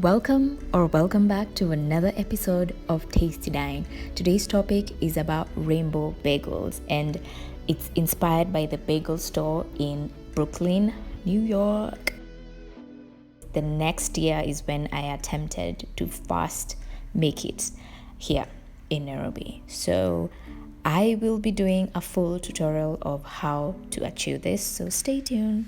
Welcome back to another episode of Tastie Dine. Today's topic is about rainbow bagels, and it's inspired by the bagel store in Brooklyn, New York. The next year is when I attempted to fast make it here in Nairobi. So I will be doing a full tutorial of how to achieve this, so stay tuned.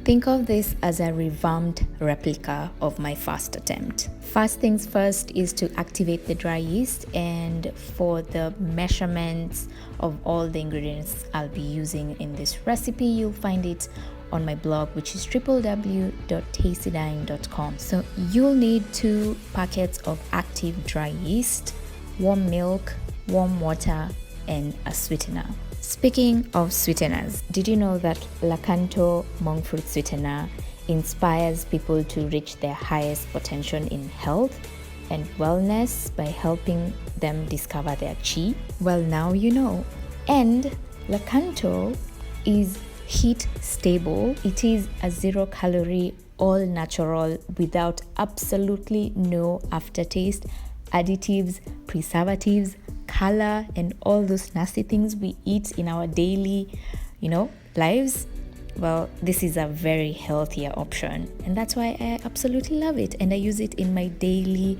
Think of this as a revamped replica of my fast attempt. First things first is to activate the dry yeast, and for the measurements of all the ingredients I'll be using in this recipe, you'll find it on my blog, which is www.tastiedine.com. So you'll need 2 packets of active dry yeast, warm milk, warm water, and a sweetener. Speaking of sweeteners, did you know that Lakanto monk fruit sweetener inspires people to reach their highest potential in health and wellness by helping them discover their chi? Well, now you know. And Lakanto is heat stable. It is a 0-calorie, all natural, without absolutely no aftertaste, additives, preservatives, color, and all those nasty things we eat in our daily, lives. Well, this is a very healthier option, and that's why I absolutely love it, and I use it in my daily,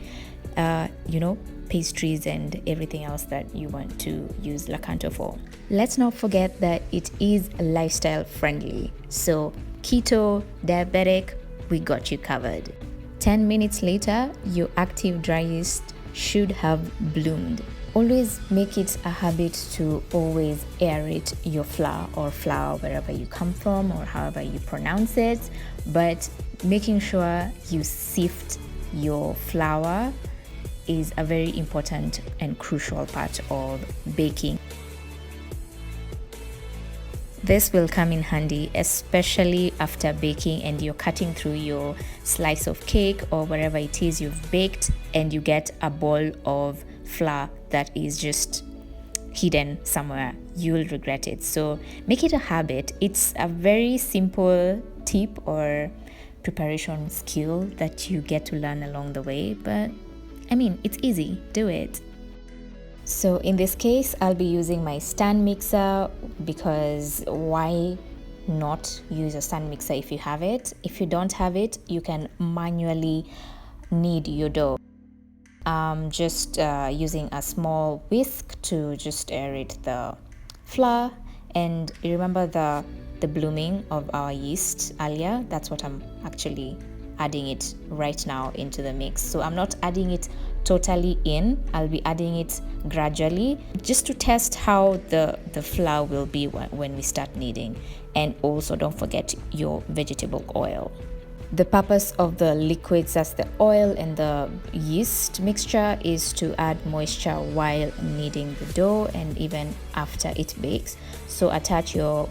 pastries and everything else that you want to use Lakanto for. Let's not forget that it is lifestyle friendly. So keto, diabetic, we got you covered. 10 minutes later, your active dry yeast should have bloomed. Always make it a habit to always aerate your flour or flour wherever you come from or however you pronounce it, but making sure you sift your flour is a very important and crucial part of baking. This will come in handy, especially after baking and you're cutting through your slice of cake or wherever it is you've baked, and you get a ball of flour that is just hidden somewhere. You will regret it. So make it a habit. It's a very simple tip or preparation skill that you get to learn along the way, but it's easy. Do it. So in this case, I'll be using my stand mixer, because why not use a stand mixer if you have it? If you don't have it, you can manually knead your dough. Just using a small whisk to just aerate the flour. And remember the blooming of our yeast earlier? That's what I'm actually adding it right now into the mix. So I'm not adding it totally in. I'll be adding it gradually just to test how the flour will be when we start kneading. And also don't forget your vegetable oil. The purpose of the liquids, that's the oil and the yeast mixture, is to add moisture while kneading the dough and even after it bakes. So attach your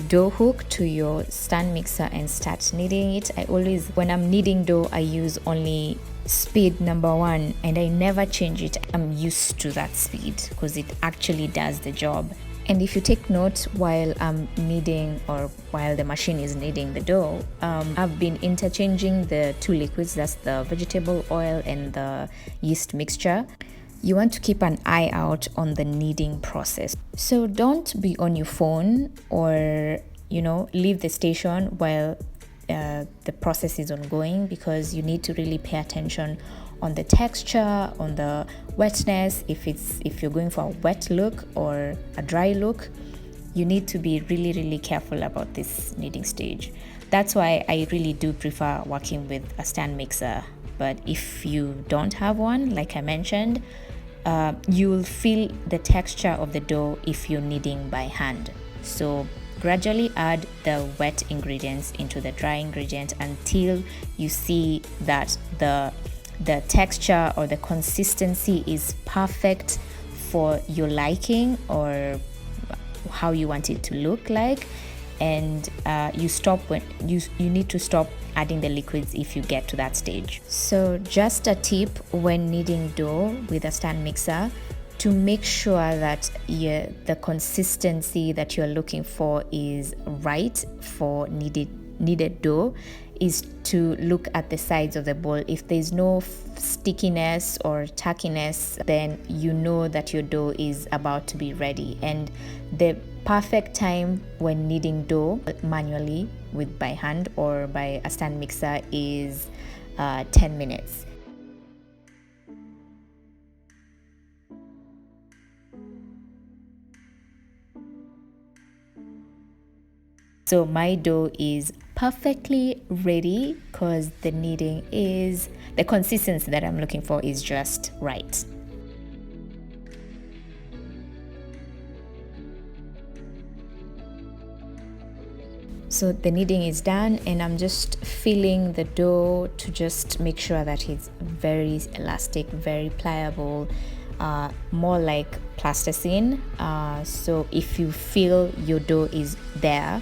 dough hook to your stand mixer and start kneading it. I always, when I'm kneading dough, I use only speed number 1, and I never change it. I'm used to that speed because it actually does the job. And if you take note, while I'm kneading or while the machine is kneading the dough, I've been interchanging the 2 liquids, that's the vegetable oil and the yeast mixture. You want to keep an eye out on the kneading process. So don't be on your phone or, leave the station while the process is ongoing, because you need to really pay attention on the texture, on the wetness. If you're going for a wet look or a dry look, you need to be really, really careful about this kneading stage. That's why I really do prefer working with a stand mixer. But if you don't have one, like I mentioned, you'll feel the texture of the dough if you're kneading by hand. So gradually add the wet ingredients into the dry ingredients until you see that the texture or the consistency is perfect for your liking or how you want it to look like. And you stop when you need to stop adding the liquids if you get to that stage. So just a tip when kneading dough with a stand mixer, to make sure that the consistency that you're looking for is right for needed dough is to look at the sides of the bowl. If there's no stickiness or tackiness, then you know that your dough is about to be ready. And the perfect time when kneading dough manually by hand or by a stand mixer is 10 minutes. So my dough is perfectly ready because the consistency that I'm looking for is just right. So the kneading is done, and I'm just filling the dough to just make sure that it's very elastic, very pliable, more like plasticine. So if you feel your dough is there,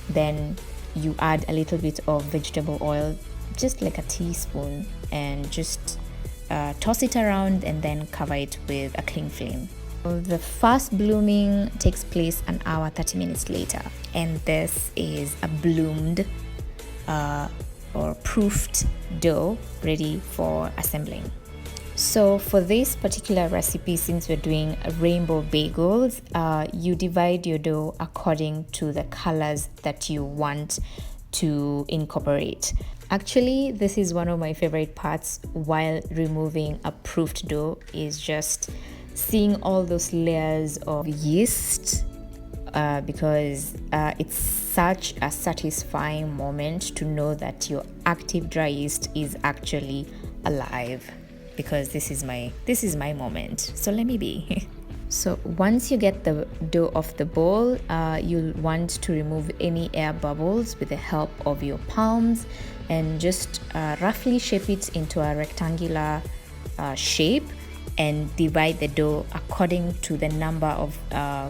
then you add a little bit of vegetable oil, just like a teaspoon, and just toss it around and then cover it with a cling film. The first blooming takes place an hour 30 minutes later, and this is a bloomed or proofed dough ready for assembling. So for this particular recipe, since we're doing rainbow bagels, you divide your dough according to the colors that you want to incorporate. Actually, this is one of my favorite parts while removing a proofed dough, is just seeing all those layers of yeast, because it's such a satisfying moment to know that your active dry yeast is actually alive, because this is my moment, so let me be. So once you get the dough off the bowl, you'll want to remove any air bubbles with the help of your palms and just roughly shape it into a rectangular shape, and divide the dough according to the number of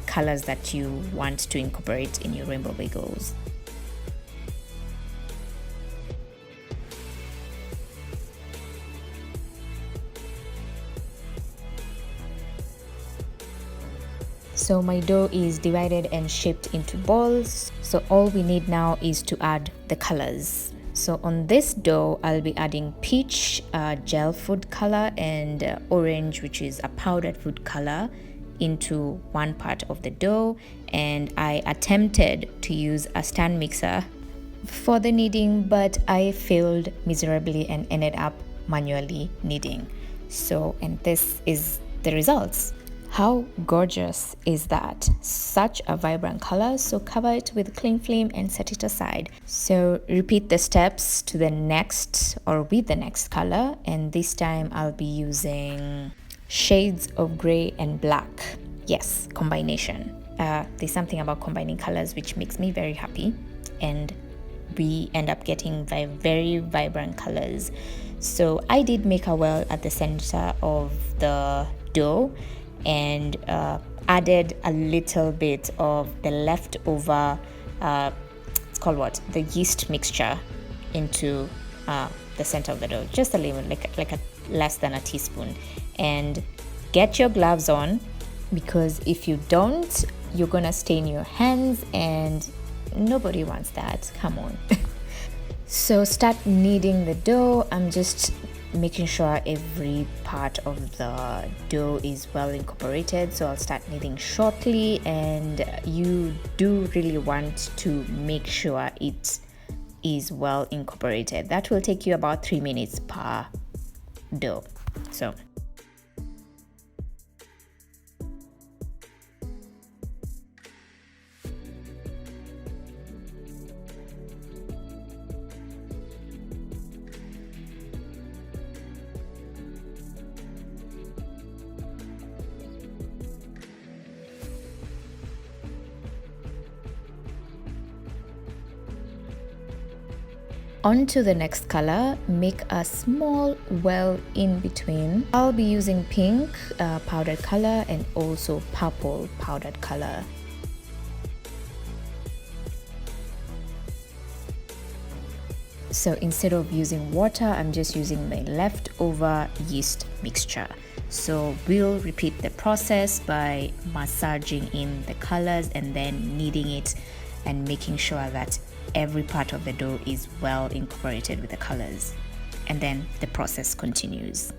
colors that you want to incorporate in your rainbow bagels. So my dough is divided and shaped into balls. So all we need now is to add the colors. So on this dough, I'll be adding peach, gel food color, and orange, which is a powdered food color, into one part of the dough. And I attempted to use a stand mixer for the kneading, but I failed miserably and ended up manually kneading. So, and this is the results. How gorgeous is that? Such a vibrant color. So cover it with cling film and set it aside. So repeat the steps to the next or with the next color, and this time I'll be using shades of gray and black. Yes, combination. There's something about combining colors which makes me very happy, and we end up getting very vibrant colors. So I did make a well at the center of the dough, and added a little bit of the leftover it's called what, the yeast mixture into the center of the dough, just a little, like a less than a teaspoon. And get your gloves on, because if you don't, you're gonna stain your hands, and nobody wants that. Come on. So start kneading the dough. I'm just making sure every part of the dough is well incorporated, so I'll start kneading shortly, and you do really want to make sure it is well incorporated. That will take you about 3 minutes per dough. So on to the next color. Make a small well in between. I'll be using pink powdered color and also purple powdered color. So instead of using water, I'm just using my leftover yeast mixture. So we'll repeat the process by massaging in the colors and then kneading it and making sure that every part of the dough is well incorporated with the colors. And then the process continues.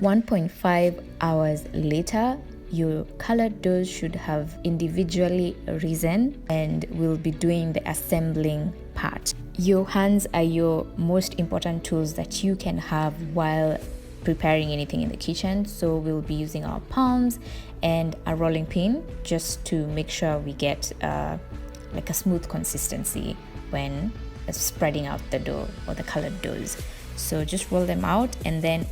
One 1.5 hours later, your colored doughs should have individually risen, and we'll be doing the assembling part. Your hands are your most important tools that you can have while preparing anything in the kitchen. So we'll be using our palms and a rolling pin just to make sure we get like a smooth consistency when spreading out the dough or the colored doughs. So just roll them out and then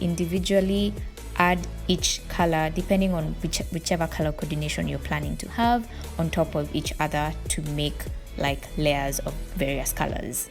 individually add each color depending on whichever color coordination you're planning to have on top of each other to make like layers of various colors.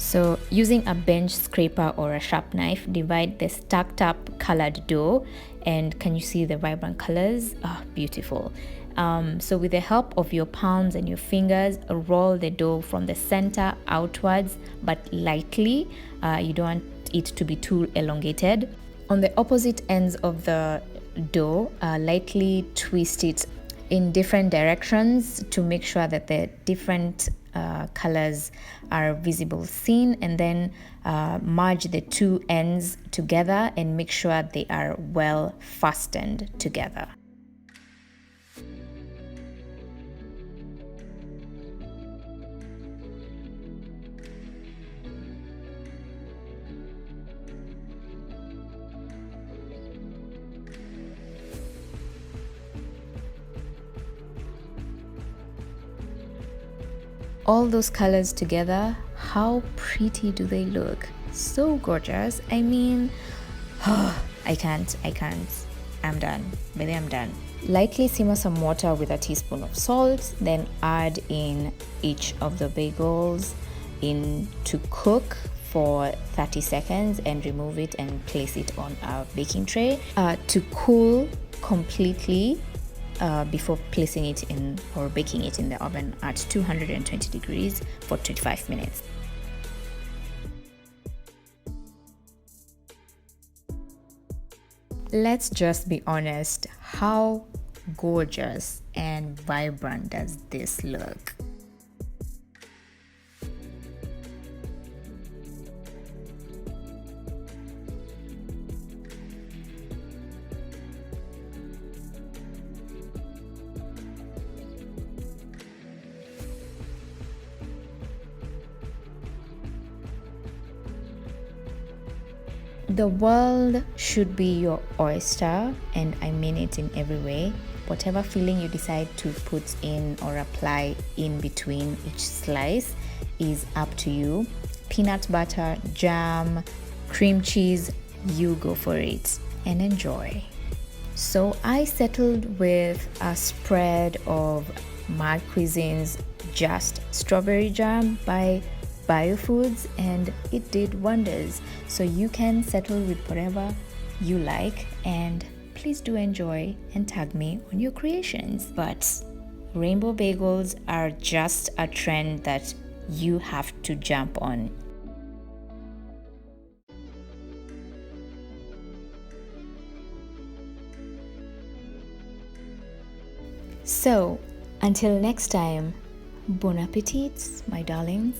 So using a bench scraper or a sharp knife, divide the stacked up colored dough. And can you see the vibrant colors? Ah, beautiful. So with the help of your palms and your fingers, roll the dough from the center outwards, but lightly. You don't want it to be too elongated. On the opposite ends of the dough, lightly twist it in different directions to make sure that the different colors are visible seen, and then merge the two ends together and make sure they are well fastened together. All those colors together, how pretty do they look? So gorgeous. I mean, I can't. I'm done. Maybe I'm done. Lightly simmer some water with a teaspoon of salt, then add in each of the bagels in to cook for 30 seconds and remove it and place it on a baking tray to cool completely before placing it in or baking it in the oven at 220 degrees for 25 minutes. Let's just be honest, how gorgeous and vibrant does this look? The world should be your oyster, and I mean it in every way. Whatever filling you decide to put in or apply in between each slice is up to you. Peanut butter, jam, cream cheese, you go for it and enjoy. So I settled with a spread of Mad Cuisine's Just Strawberry Jam by Biofoods, and it did wonders. So you can settle with whatever you like, and please do enjoy and tag me on your creations. But rainbow bagels are just a trend that you have to jump on. So until next time, bon appetit, my darlings.